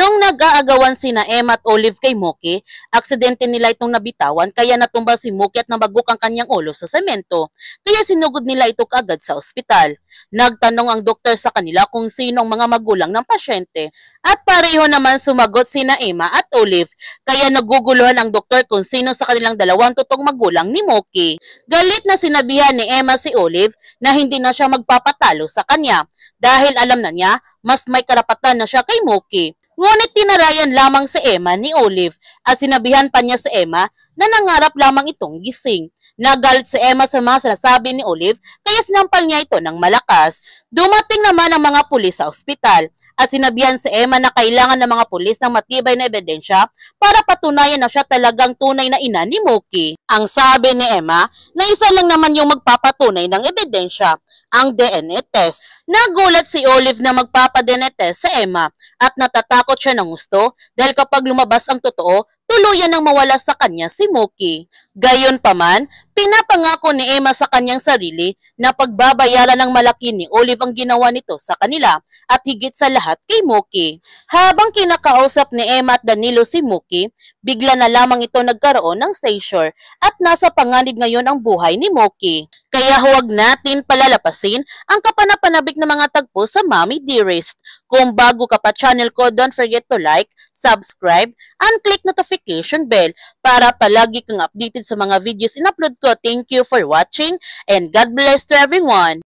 Nung nag-aagawan sina Emma at Olive kay Mookie, aksidente nila itong nabitawan kaya natumba si Mookie at nabagok ang kanyang ulo sa semento. Kaya sinugod nila ito kaagad sa ospital. Nagtanong ang doktor sa kanila kung sino ang mga magulang ng pasyente at pareho naman sumagot sina Emma at Olive. Kaya naguguluhan ang doktor kung sino sa kanilang dalawang totoong magulang ni Mookie. Galit na sinabihan ni Emma si Olive na hindi na siya magpapatalo sa kanya dahil alam na niya mas may karapatan na siya kay Mookie. Ngunit tinarayan lamang si Emma ni Olive at sinabihan pa niya si Emma na nangarap lamang itong gising. Nagalit si Emma sa mga sinasabi ni Olive kaya sinampal niya ito ng malakas. Dumating naman ang mga pulis sa ospital at sinabihan si Emma na kailangan ng mga pulis ng matibay na ebidensya para patunayan na siya talagang tunay na ina ni Mookie. Ang sabi ni Emma na isa lang naman yung magpapatunay ng ebidensya, ang DNA test. Nagulat si Olive na magpapa-DNA test sa Emma at natatakot siya ng gusto dahil kapag lumabas ang totoo, tuluyan nang mawala sa kanya si Mookie. Gayunpaman, pinapangako ni Emma sa kanyang sarili na pagbabayaran ng malaki ni Olive ang ginawa nito sa kanila at higit sa lahat kay Mookie. Habang kinakausap ni Emma at Danilo si Mookie, bigla na lamang ito nagkaroon ng seizure at nasa panganib ngayon ang buhay ni Mookie. Kaya huwag natin palalapasin ang kapanapanabik na mga tagpo sa Mommy Dearest. Kung bago ka pa channel ko, don't forget to like, subscribe, and click notification bell para palagi kang updated sa mga videos in-upload ko. Thank you for watching and God bless to everyone!